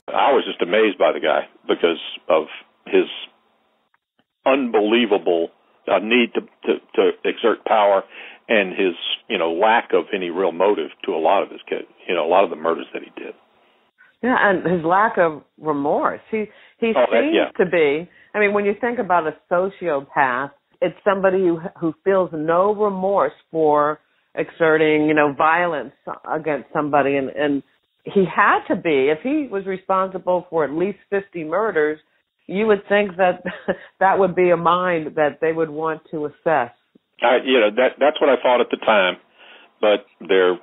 I was just amazed by the guy because of his unbelievable need to exert power and his, lack of any real motive to a lot of his kids, a lot of the murders that he did. Yeah, and his lack of remorse. He seems to be, when you think about a sociopath, it's somebody who feels no remorse for exerting, violence against somebody. And he had to be. If he was responsible for at least 50 murders, you would think that that would be a mind that they would want to assess. That's what I thought at the time. But they're,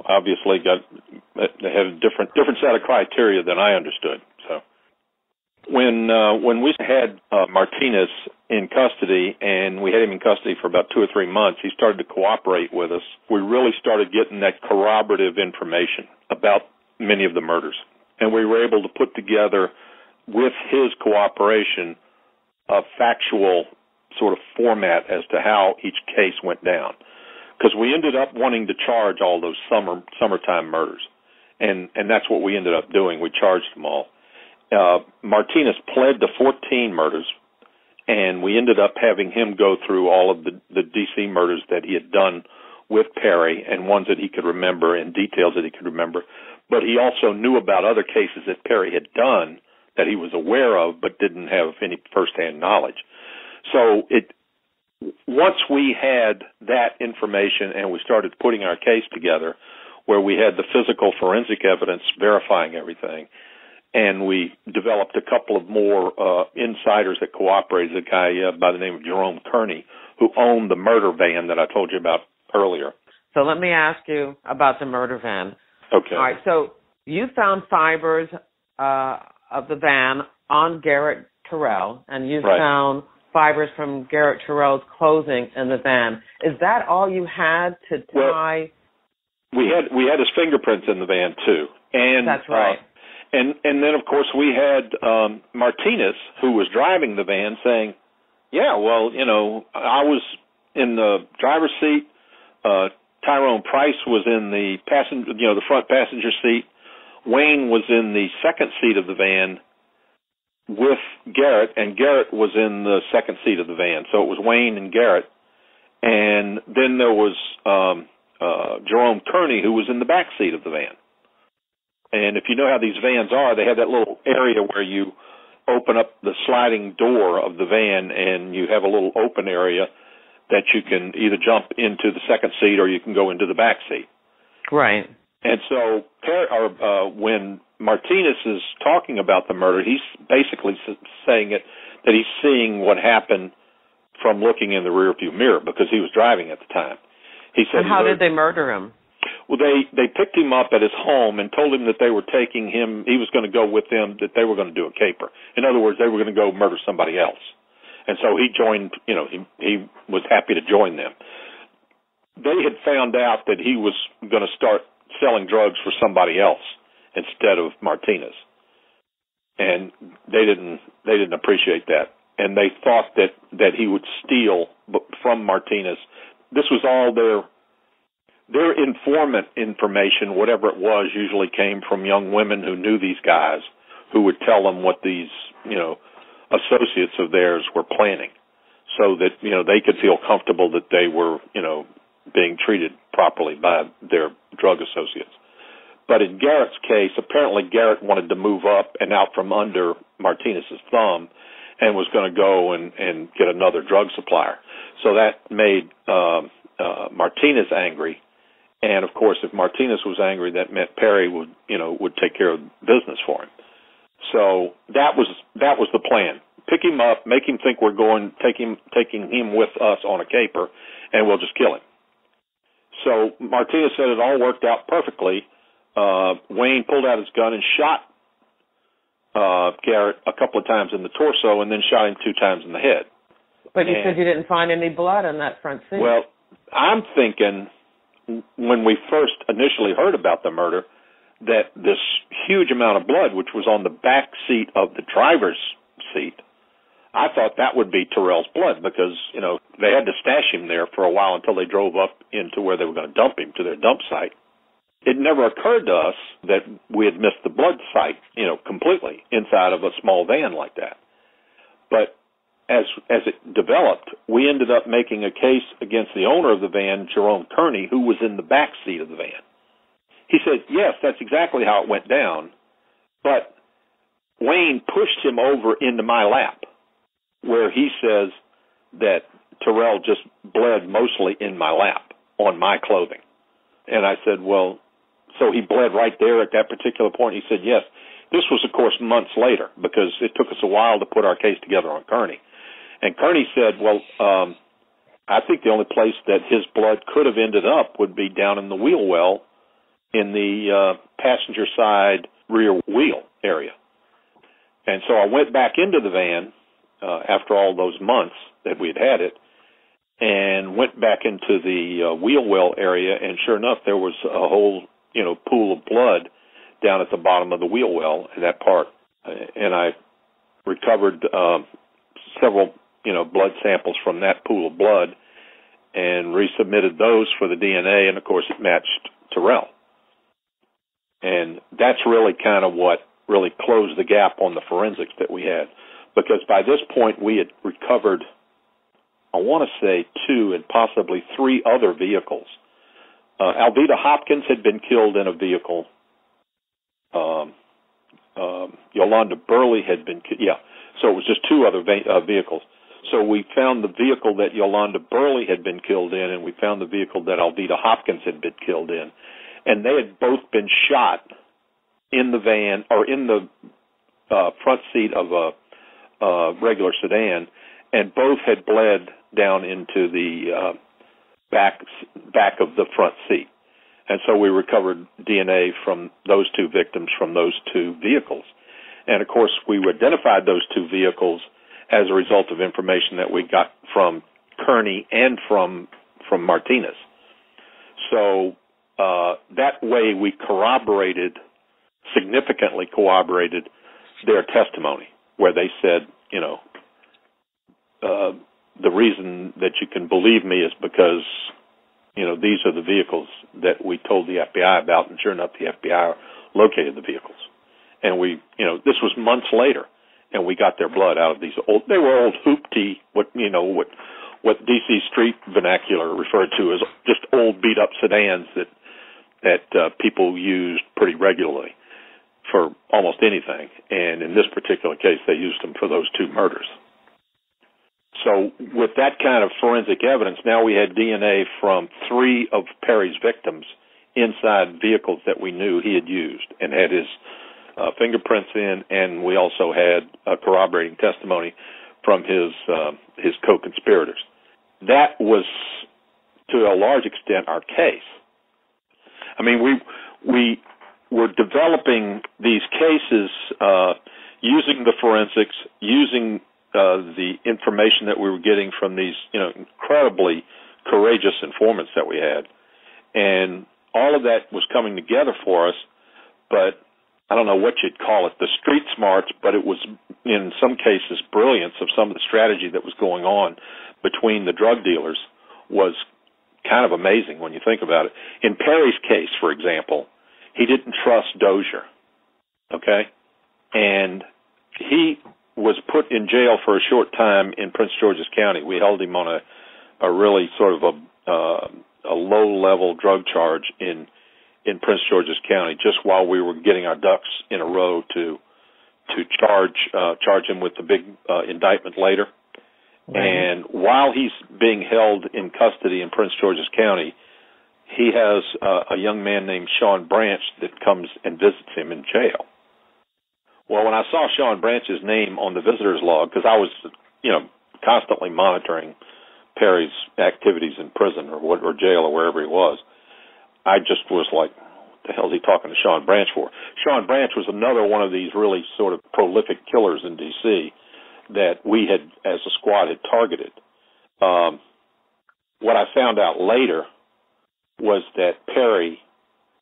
obviously they have a different set of criteria than I understood. So when we had Martinez in custody, and we had him in custody for about 2 or 3 months, he started to cooperate with us. We really started getting that corroborative information about many of the murders. And we were able to put together, with his cooperation, a factual sort of format as to how each case went down. Because we ended up wanting to charge all those summertime murders. And that's what we ended up doing. We charged them all. Martinez pled to 14 murders, and we ended up having him go through all of the D.C. murders that he had done with Perry, and ones that he could remember and details that he could remember. But he also knew about other cases that Perry had done that he was aware of but didn't have any firsthand knowledge. So once we had that information and we started putting our case together, where we had the physical forensic evidence verifying everything, and we developed a couple of more insiders that cooperated, a guy by the name of Jerome Kearney, who owned the murder van that I told you about earlier. So let me ask you about the murder van. Okay. All right, so you found fibers of the van on Garrett Terrell, and you found fibers from Garrett Terrell's clothing in the van. Is that all you had to tie? Well, we had his fingerprints in the van too, and that's right. And then of course we had Martinez, who was driving the van, saying, "Yeah, well, I was in the driver's seat. Tyrone Price was in the the front passenger seat. Wayne was in the second seat of the van with Garrett, and Garrett was in the second seat of the van. So it was Wayne and Garrett. And then there was Jerome Kearney, who was in the back seat of the van. And if you know how these vans are, they have that little area where you open up the sliding door of the van, and you have a little open area that you can either jump into the second seat or you can go into the back seat. Right. And so when Martinez is talking about the murder, he's basically saying that he's seeing what happened from looking in the rearview mirror, because he was driving at the time. He said, and how did they murder him? Well, they picked him up at his home and told him that they were taking him, he was going to go with them, that they were going to do a caper. In other words, they were going to go murder somebody else. And so he joined, he was happy to join them. They had found out that he was going to start selling drugs for somebody else instead of Martinez. And they didn't appreciate that. And they thought that he would steal from Martinez. This was all their informant information, whatever it was, usually came from young women who knew these guys, who would tell them what these, associates of theirs were planning, so that, they could feel comfortable that they were, being treated properly by their drug associates. But in Garrett's case, apparently Garrett wanted to move up and out from under Martinez's thumb and was going to go and get another drug supplier. So that made Martinez angry. And of course, if Martinez was angry, that meant Perry would take care of business for him. So that was the plan. Pick him up, make him think we're taking him with us on a caper, and we'll just kill him. So Martinez said it all worked out perfectly. Wayne pulled out his gun and shot Garrett a couple of times in the torso, and then shot him 2 times in the head. But you said you didn't find any blood on that front seat. Well, I'm thinking, when we first initially heard about the murder, that this huge amount of blood, which was on the back seat of the driver's seat, I thought that would be Terrell's blood, because, they had to stash him there for a while until they drove up into where they were going to dump him, to their dump site. it never occurred to us that we had missed the blood site, completely inside of a small van like that. But as it developed, we ended up making a case against the owner of the van, Jerome Kearney, who was in the back seat of the van. He said, yes, that's exactly how it went down, but Wayne pushed him over into my lap, where he says that Terrell just bled mostly in my lap on my clothing. And I said, well, so he bled right there at that particular point? He said, yes. This was, of course, months later, because it took us a while to put our case together on Kearney. And Kearney said, well, I think the only place that his blood could have ended up would be down in the wheel well in the passenger side rear wheel area. And so I went back into the van after all those months that we had it, and went back into the wheel well area, and sure enough, there was a whole, pool of blood down at the bottom of the wheel well in that part. And I recovered several, blood samples from that pool of blood and resubmitted those for the DNA, and of course it matched Terrell. And that's really kind of what really closed the gap on the forensics that we had, because by this point we had recovered, I want to say 2 and possibly 3 other vehicles. Alveda Hopkins had been killed in a vehicle. Yolanda Burley had been killed. Yeah, so it was just 2 other vehicles. So we found the vehicle that Yolanda Burley had been killed in, and we found the vehicle that Alveda Hopkins had been killed in. And they had both been shot in the van, or in the front seat of a regular sedan, and both had bled down into the back of the front seat. And so we recovered DNA from those 2 victims from those 2 vehicles. And, of course, we identified those 2 vehicles as a result of information that we got from Kearney and from Martinez. So that way we significantly corroborated their testimony, where they said, the reason that you can believe me is because, these are the vehicles that we told the FBI about, and sure enough, the FBI located the vehicles. And we, this was months later, and we got their blood out of these they were old hoopty, what D.C. street vernacular referred to as just old beat-up sedans that people used pretty regularly for almost anything. And in this particular case, they used them for those 2 murders. So with that kind of forensic evidence, now we had DNA from 3 of Perry's victims inside vehicles that we knew he had used, and had his fingerprints in, and we also had corroborating testimony from his co-conspirators. That was, to a large extent, our case. I mean, we were developing these cases using the forensics, using the information that we were getting from these, incredibly courageous informants that we had. And all of that was coming together for us, but I don't know what you'd call it, the street smarts, but it was, in some cases, brilliance of some of the strategy that was going on between the drug dealers was kind of amazing when you think about it. In Perry's case, for example, he didn't trust Dozier, okay? And he was put in jail for a short time in Prince George's County. We held him on a really sort of a low-level drug charge in Prince George's County, just while we were getting our ducks in a row to charge him with the big indictment later. Right. And while he's being held in custody in Prince George's County, he has a young man named Sean Branch that comes and visits him in jail. Well, when I saw Sean Branch's name on the visitor's log, because I was, constantly monitoring Perry's activities in prison or jail or wherever he was, I just was like, what the hell is he talking to Sean Branch for? Sean Branch was another one of these really sort of prolific killers in D.C. that we had, as a squad, had targeted. What I found out later was that Perry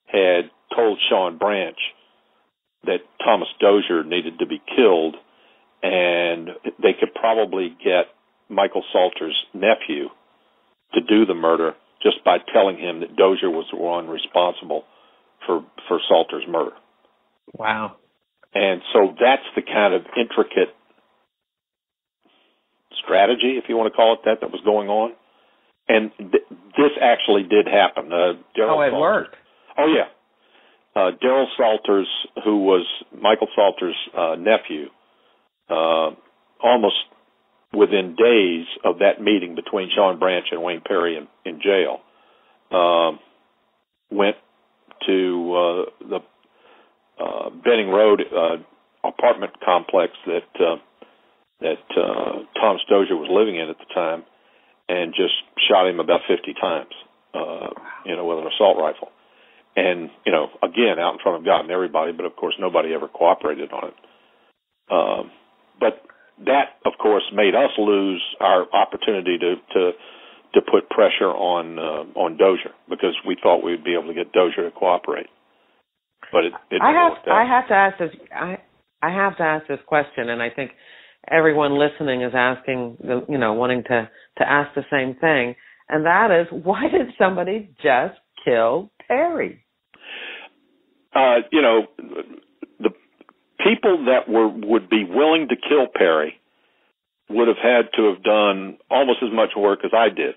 had told Sean Branch that Thomas Dozier needed to be killed, and they could probably get Michael Salter's nephew to do the murder just by telling him that Dozier was the one responsible for Salter's murder. Wow. And so that's the kind of intricate strategy, if you want to call it that was going on. And this actually did happen. It worked. Oh, yeah. Daryl Salters, who was Michael Salter's nephew, almost within days of that meeting between Sean Branch and Wayne Perry in jail, went to the Benning Road apartment complex that Tom Stozier was living in at the time, and just shot him about 50 times, with an assault rifle. And, again, out in front of God and everybody, but of course nobody ever cooperated on it. But that, of course, made us lose our opportunity to put pressure on Dozier, because we thought we'd be able to get Dozier to cooperate. But it didn't work out. I have to ask this question, and I think everyone listening is asking, wanting to ask the same thing, and that is, why did somebody just kill Perry? The people that would be willing to kill Perry would have had to have done almost as much work as I did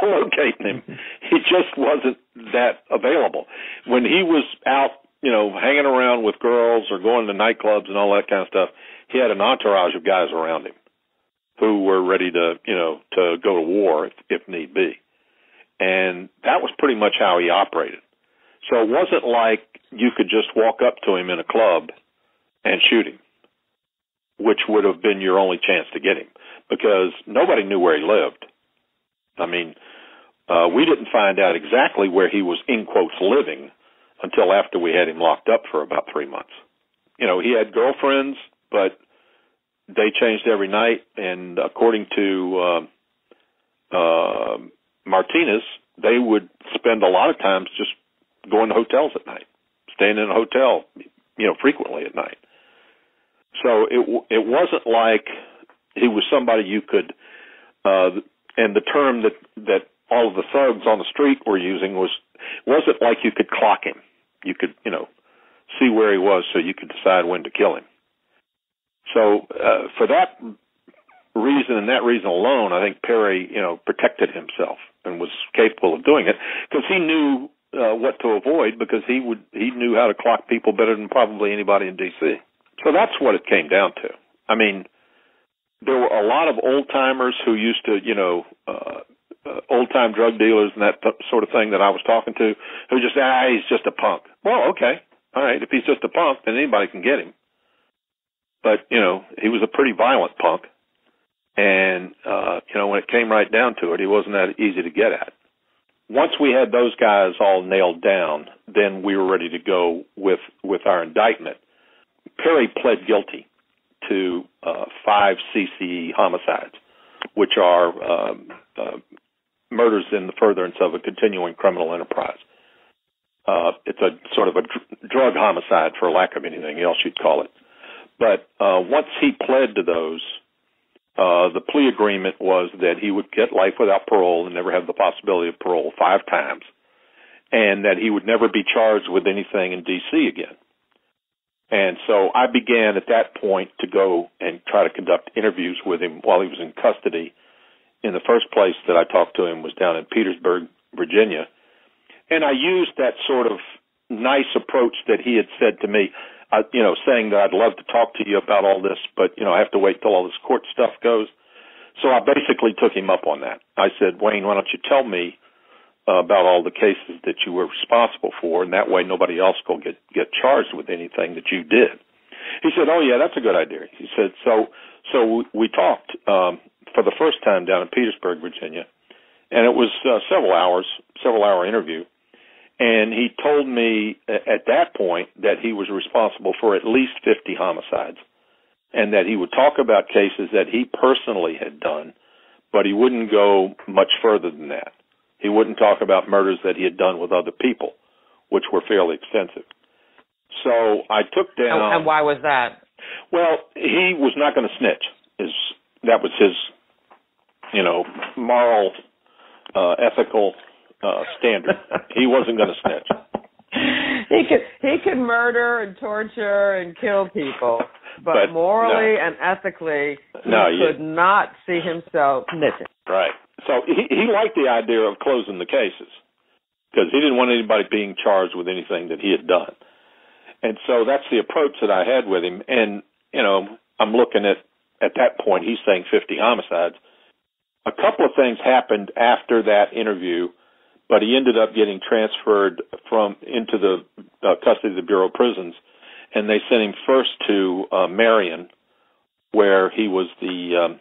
locating him. He just wasn't that available. When he was out, hanging around with girls or going to nightclubs and all that kind of stuff, he had an entourage of guys around him who were ready to go to war if need be. And that was pretty much how he operated. So it wasn't like you could just walk up to him in a club and shoot him, which would have been your only chance to get him, because nobody knew where he lived. I mean, we didn't find out exactly where he was, in quotes, living until after we had him locked up for about 3 months. He had girlfriends, but they changed every night, and according to Martinez, they would spend a lot of times just going to hotels at night, staying in a hotel, frequently at night. So it wasn't like he was somebody you could, and the term that all of the thugs on the street were using wasn't like you could clock him. You could, see where he was so you could decide when to kill him. So for that reason and that reason alone, I think Perry, protected himself and was capable of doing it, because he knew what to avoid, because he knew how to clock people better than probably anybody in D.C. So that's what it came down to. I mean, there were a lot of old-timers who used to, old-time drug dealers and that sort of thing that I was talking to, who just said, he's just a punk. Well, okay. All right. If he's just a punk, then anybody can get him. But, he was a pretty violent punk. And, when it came right down to it, he wasn't that easy to get at. Once we had those guys all nailed down, then we were ready to go with our indictment. Perry pled guilty to 5 CCE homicides, which are murders in the furtherance of a continuing criminal enterprise. It's a sort of a drug homicide, for lack of anything else you'd call it. But once he pled to those, the plea agreement was that he would get life without parole and never have the possibility of parole 5 times, and that he would never be charged with anything in D.C. again. And so I began at that point to go and try to conduct interviews with him while he was in custody. In the first place that I talked to him was down in Petersburg, Virginia. And I used that sort of nice approach that he had said to me, saying that I'd love to talk to you about all this, but, I have to wait till all this court stuff goes. So I basically took him up on that. I said, Wayne, why don't you tell me about all the cases that you were responsible for, and that way nobody else will get charged with anything that you did. He said, oh, yeah, that's a good idea. He said, so we talked for the first time down in Petersburg, Virginia, and it was several-hour interview. And he told me at that point that he was responsible for at least 50 homicides, and that he would talk about cases that he personally had done, but he wouldn't go much further than that. He wouldn't talk about murders that he had done with other people, which were fairly extensive. So I took down... And why was that? Well, he was not going to snitch. That was his, moral, ethical... standard. He wasn't going to snitch. he could murder and torture and kill people, but morally and ethically, he could not see himself snitching. Right. So he liked the idea of closing the cases because he didn't want anybody being charged with anything that he had done. And so that's the approach that I had with him. And, I'm looking at that point, he's saying 50 homicides. A couple of things happened after that interview, but he ended up getting transferred into the custody of the Bureau of Prisons, and they sent him first to Marion, where he was the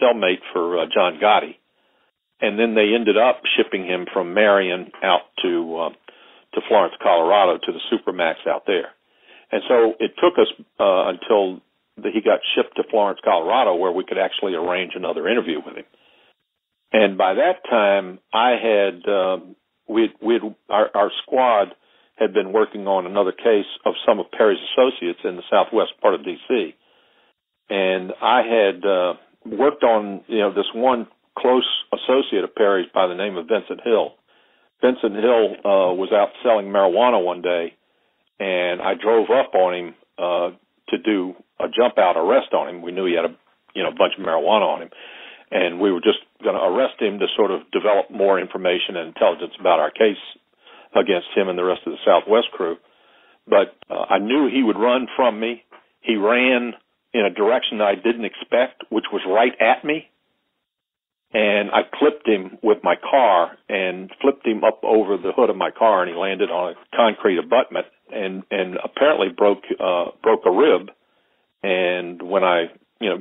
cellmate for John Gotti, and then they ended up shipping him from Marion out to Florence, Colorado, to the Supermax out there. And so it took us until he got shipped to Florence, Colorado, where we could actually arrange another interview with him. And by that time, I had our squad had been working on another case of some of Perry's associates in the southwest part of D.C. And I had worked on this one close associate of Perry's by the name of Vincent Hill. Vincent Hill was out selling marijuana one day, and I drove up on him to do a jump-out arrest on him. We knew he had a bunch of marijuana on him, and we were just going to arrest him to sort of develop more information and intelligence about our case against him and the rest of the Southwest crew. But I knew he would run from me. He ran in a direction that I didn't expect, which was right at me. And I clipped him with my car and flipped him up over the hood of my car, and he landed on a concrete abutment and apparently broke a rib. And when I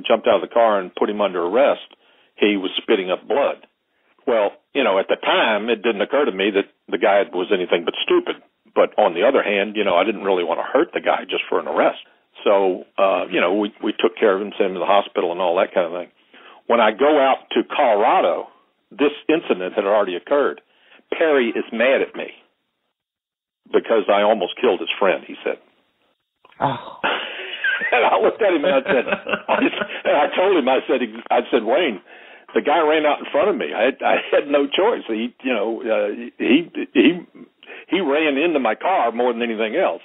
jumped out of the car and put him under arrest, he was spitting up blood. Well, at the time, it didn't occur to me that the guy was anything but stupid. But on the other hand, I didn't really want to hurt the guy just for an arrest. So, we took care of him, sent him to the hospital and all that kind of thing. When I go out to Colorado, this incident had already occurred. Perry is mad at me because I almost killed his friend, he said. Oh. And I looked at him and I told him, I said, Wayne, the guy ran out in front of me. I had no choice. He ran into my car more than anything else.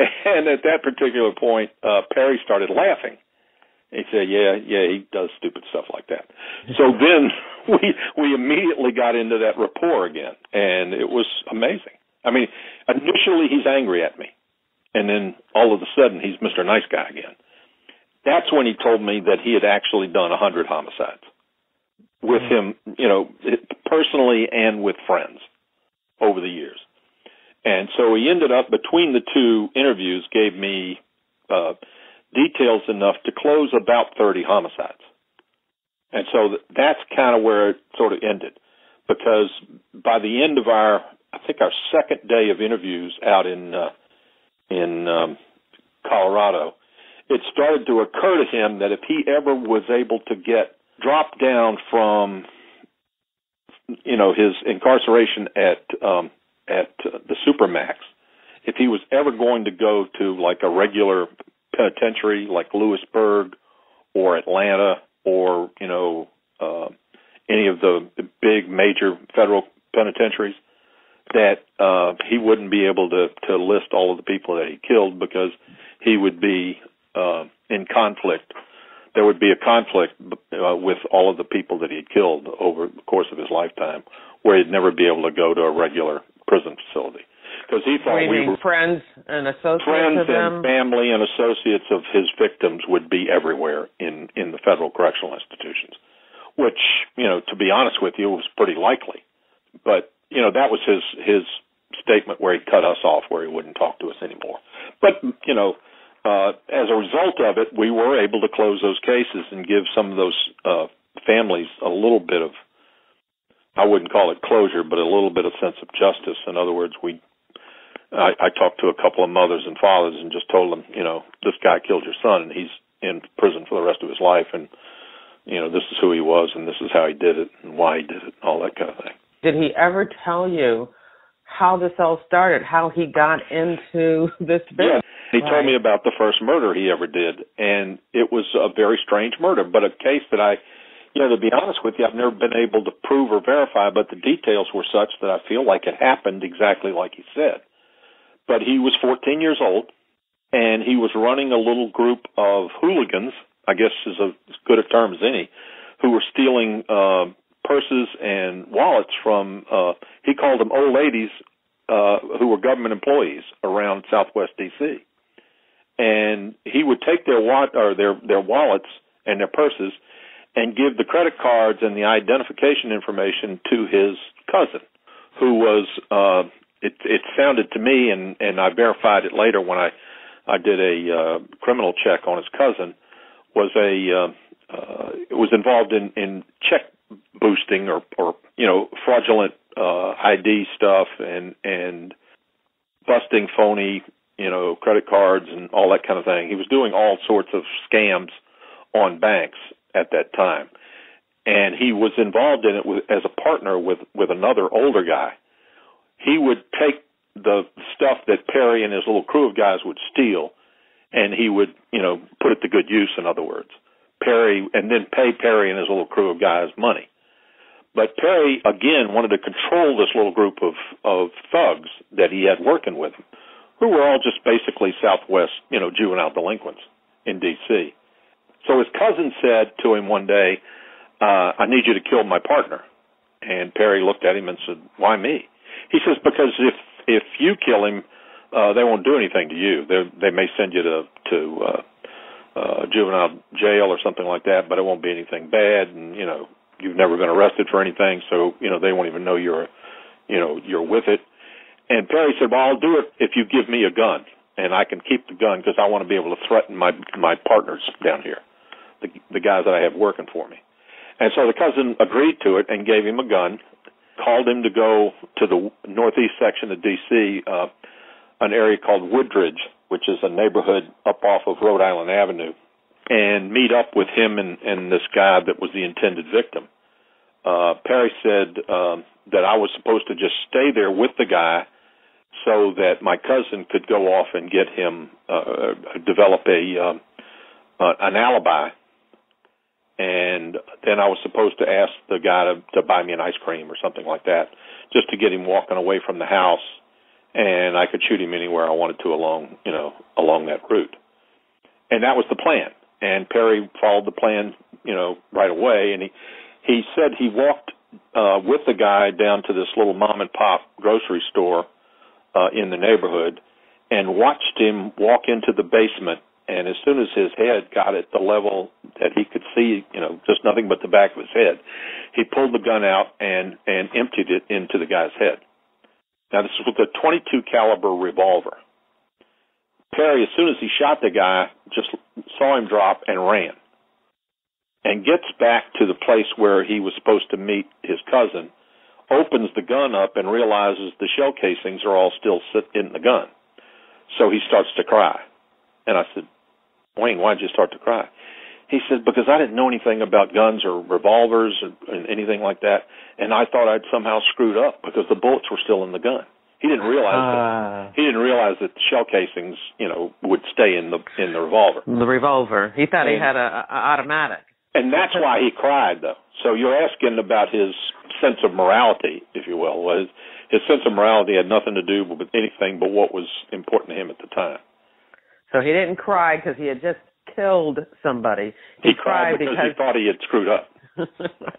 And at that particular point, Perry started laughing. He said, yeah, he does stupid stuff like that. So then we immediately got into that rapport again, and it was amazing. I mean, initially he's angry at me, and then all of a sudden he's Mr. Nice Guy again. That's when he told me that he had actually done 100 homicides with him, personally and with friends over the years. And so he ended up, between the two interviews, gave me details enough to close about 30 homicides. And so that's kind of where it sort of ended, because by the end of our second day of interviews out in Colorado, it started to occur to him that if he ever was able to get dropped down from, his incarceration at the Supermax, if he was ever going to go to like a regular penitentiary like Lewisburg or Atlanta or, any of the big major federal penitentiaries, that he wouldn't be able to list all of the people that he killed because he would be in conflict. There would be a conflict with all of the people that he had killed over the course of his lifetime, where he'd never be able to go to a regular prison facility. Because he thought we were friends and associates friends of them? And family and associates of his victims would be everywhere in the federal correctional institutions, which, to be honest with you, was pretty likely. But, that was his statement where he cut us off, where he wouldn't talk to us anymore. But, as a result of it, we were able to close those cases and give some of those families a little bit of, I wouldn't call it closure, but a little bit of sense of justice. In other words, I talked to a couple of mothers and fathers and just told them, this guy killed your son and he's in prison for the rest of his life, and, this is who he was and this is how he did it and why he did it and all that kind of thing. Did he ever tell you how this all started, how he got into this business? Yeah, he told me about the first murder he ever did, and it was a very strange murder, but a case that to be honest with you, I've never been able to prove or verify, but the details were such that I feel like it happened exactly like he said. but he was 14 years old, and he was running a little group of hooligans, I guess is as good a term as any, who were stealing purses and wallets from, he called them old ladies who were government employees around Southwest D.C. And he would take their wallets and their purses and give the credit cards and the identification information to his cousin, who was, it sounded to me, and I verified it later when I did a criminal check on his cousin, was involved in check boosting or fraudulent ID stuff and busting phony credit cards and all that kind of thing. He was doing all sorts of scams on banks at that time, and he was involved in it as a partner with another older guy. He would take the stuff that Perry and his little crew of guys would steal, and he would, put it to good use, in other words. And then pay Perry and his little crew of guys money. But Perry, again, wanted to control this little group of thugs that he had working with him, who were all just basically Southwest, juvenile delinquents in D.C. So his cousin said to him one day, I need you to kill my partner. And Perry looked at him and said, why me? He says, because if you kill him, they won't do anything to you. They may send you to juvenile jail or something like that, but it won't be anything bad, and you've never been arrested for anything, so they won't even know you're with it. And Perry said, well, I'll do it if you give me a gun, and I can keep the gun because I want to be able to threaten my partners down here, the guys that I have working for me. And so the cousin agreed to it and gave him a gun, called him to go to the northeast section of D.C., an area called Woodridge, which is a neighborhood up off of Rhode Island Avenue, and meet up with him and this guy that was the intended victim. Perry said that I was supposed to just stay there with the guy so that my cousin could go off and get him, develop an alibi. And then I was supposed to ask the guy to buy me an ice cream or something like that, just to get him walking away from the house, and I could shoot him anywhere I wanted to along that route. And that was the plan. And Perry followed the plan, right away. And he said he walked with the guy down to this little mom and pop grocery store in the neighborhood and watched him walk into the basement. And as soon as his head got at the level that he could see, just nothing but the back of his head, he pulled the gun out and emptied it into the guy's head. Now, this was a .22 caliber revolver. Perry, as soon as he shot the guy, just saw him drop and ran, and gets back to the place where he was supposed to meet his cousin, opens the gun up and realizes the shell casings are all still in the gun. So he starts to cry. And I said, Wayne, why'd you start to cry? He said, because I didn't know anything about guns or revolvers or anything like that, and I thought I'd somehow screwed up because the bullets were still in the gun. He didn't realize that the shell casings, would stay in the revolver. The revolver. He thought he had a automatic. And that's why he cried, though. So you're asking about his sense of morality, if you will. His sense of morality had nothing to do with anything but what was important to him at the time. So he didn't cry because he had just killed somebody. He cried because he thought he had screwed up.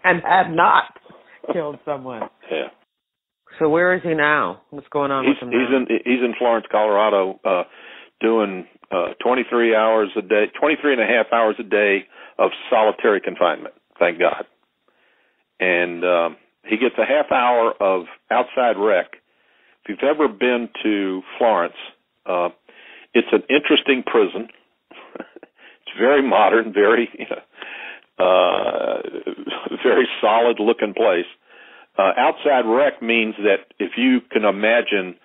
And had not killed someone. Yeah. So where is he now? What's going on with him now? He's in Florence, Colorado, doing 23 and a half hours a day of solitary confinement, thank God. And he gets a half hour of outside rec. If you've ever been to Florence, it's an interesting prison. It's very modern, very very solid-looking place. Outside rec means that if you can imagine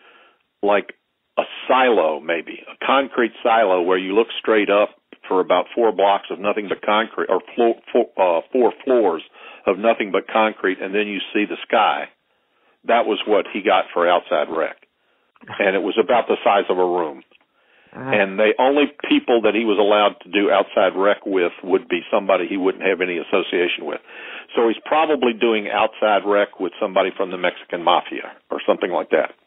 like a silo, maybe, a concrete silo where you look straight up for about 4 blocks of nothing but concrete, or 4 floors of nothing but concrete, and then you see the sky. That was what he got for outside rec. And it was about the size of a room. And the only people that he was allowed to do outside rec with would be somebody he wouldn't have any association with. So he's probably doing outside rec with somebody from the Mexican mafia or something like that.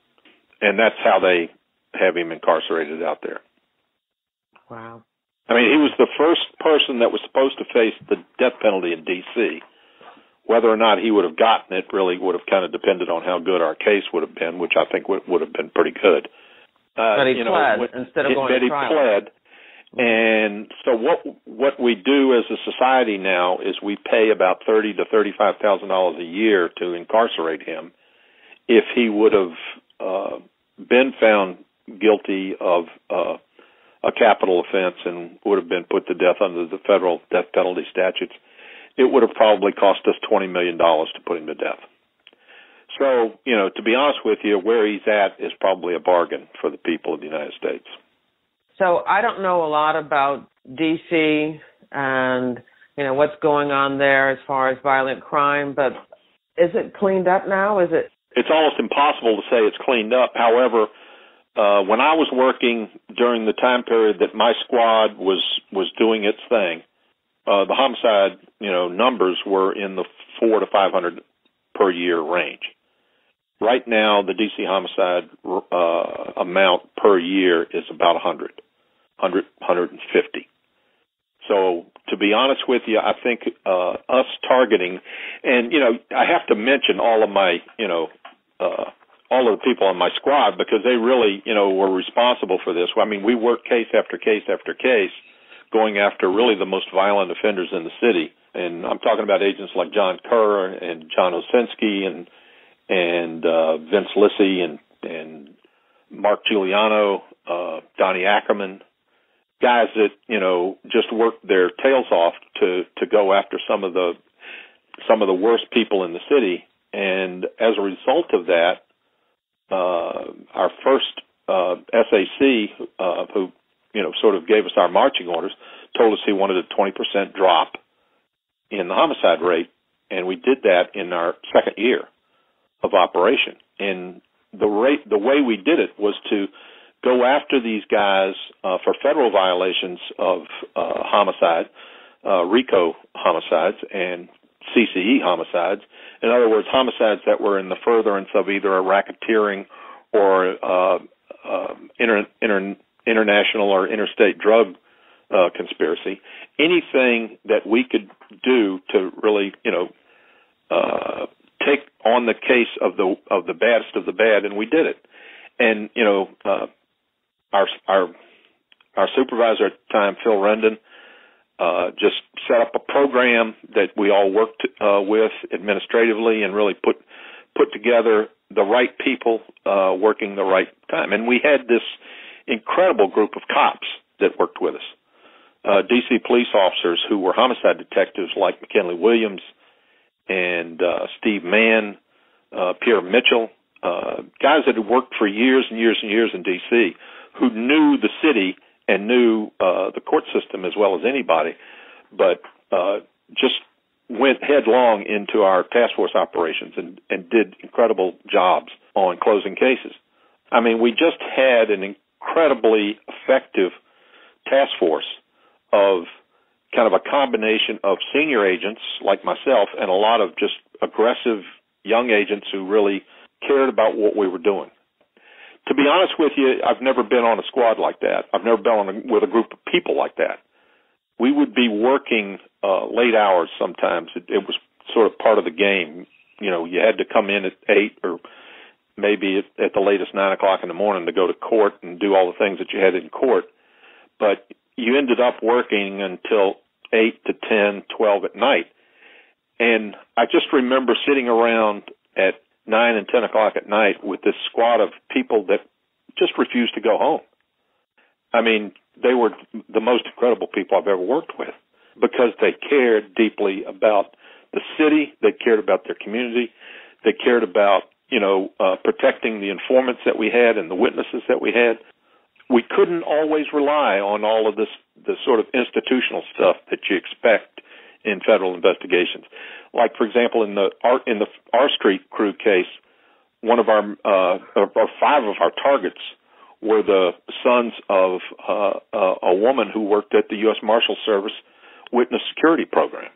And that's how they have him incarcerated out there. Wow. I mean, he was the first person that was supposed to face the death penalty in D.C. Whether or not he would have gotten it really would have kind of depended on how good our case would have been, which I think would have been pretty good. But he pled instead of going to trial. He pled. And so what we do as a society now is we pay about $30,000 to $35,000 a year to incarcerate him. If he would have been found guilty of a capital offense and would have been put to death under the federal death penalty statutes, it would have probably cost us $20 million to put him to death. So, to be honest with you, where he's at is probably a bargain for the people of the United States. So I don't know a lot about D.C. and, what's going on there as far as violent crime, but is it cleaned up now? It's almost impossible to say it's cleaned up. However, when I was working during the time period that my squad was doing its thing, the homicide, numbers were in the 400 to 500 per year range. Right now, the D.C. homicide amount per year is about 150. So, to be honest with you, I think us targeting, and I have to mention all of my, all of the people on my squad because they really, were responsible for this. I mean, we worked case after case after case, going after really the most violent offenders in the city. And I'm talking about agents like John Kerr and John Osinski and Vince Lissy and Mark Giuliano, Donnie Ackerman, guys that, just worked their tails off to go after some of the worst people in the city. And as a result of that, our first SAC, who, sort of gave us our marching orders, told us he wanted a 20% drop in the homicide rate, and we did that in our second year of operation. And the way we did it was to go after these guys for federal violations of homicide, RICO homicides, and CCE homicides. In other words, homicides that were in the furtherance of either a racketeering or international or interstate drug conspiracy. Anything that we could do to really, take on the case of the baddest of the bad, and we did it. And our supervisor at the time, Phil Rendon, just set up a program that we all worked with administratively and really put together the right people working the right time. And we had this incredible group of cops that worked with us, D.C. police officers who were homicide detectives like McKinley Williams and Steve Mann, Pierre Mitchell, guys that had worked for years and years and years in D.C., who knew the city and knew the court system as well as anybody, but just went headlong into our task force operations and did incredible jobs on closing cases. I mean, we just had an incredibly effective task force of kind of a combination of senior agents like myself and a lot of just aggressive young agents who really cared about what we were doing. To be honest with you, I've never been on a squad like that. I've never been with a group of people like that. We would be working late hours sometimes. It was sort of part of the game. You had to come in at 8 or maybe at the latest 9 o'clock in the morning to go to court and do all the things that you had in court. But you ended up working until 8 to 10, 12 at night. And I just remember sitting around at 9 and 10 o'clock at night with this squad of people that just refused to go home. I mean, they were the most incredible people I've ever worked with because they cared deeply about the city. They cared about their community. They cared about, protecting the informants that we had and the witnesses that we had. We couldn't always rely on all of this, the sort of institutional stuff that you expect in federal investigations. Like, for example, in the R Street crew case, one of our, or 5 of our targets were the sons of a woman who worked at the U.S. Marshal Service Witness Security Program.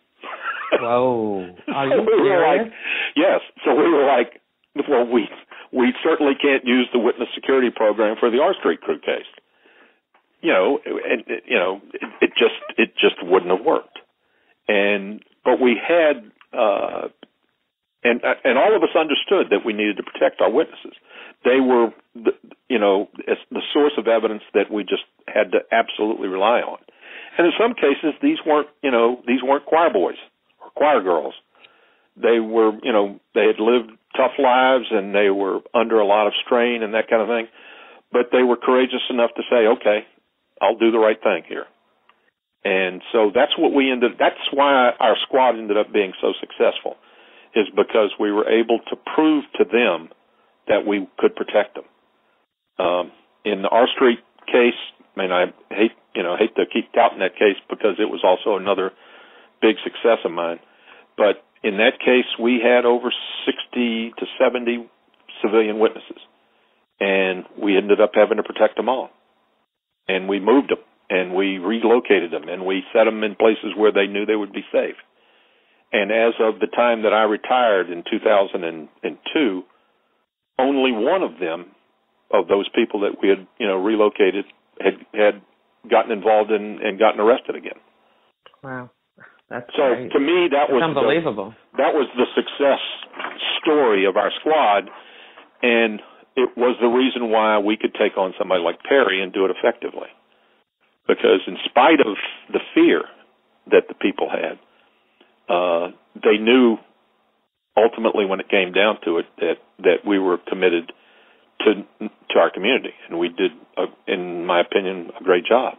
Whoa. Are you serious? Yes. So we were like, well, we certainly can't use the witness security program for the R Street crew case. It just wouldn't have worked. But we had, and all of us understood that we needed to protect our witnesses. They were, the source of evidence that we just had to absolutely rely on. And in some cases, these weren't choir boys or choir girls. They were, they had lived tough lives and they were under a lot of strain and that kind of thing. But they were courageous enough to say, okay, I'll do the right thing here. And so that's why our squad ended up being so successful, is because we were able to prove to them that we could protect them. In the R Street case, I hate to keep touting that case because it was also another big success of mine. But in that case, we had over 60 to 70 civilian witnesses, and we ended up having to protect them all. And we moved them, and we relocated them, and we set them in places where they knew they would be safe. And as of the time that I retired in 2002, only one of them, of those people that we had, relocated, had gotten involved in and gotten arrested again. Wow. That's so great. To me, that was unbelievable. That was the success story of our squad, and it was the reason why we could take on somebody like Perry and do it effectively. Because in spite of the fear that the people had, they knew ultimately when it came down to it that we were committed to our community, and we did, in my opinion, a great job.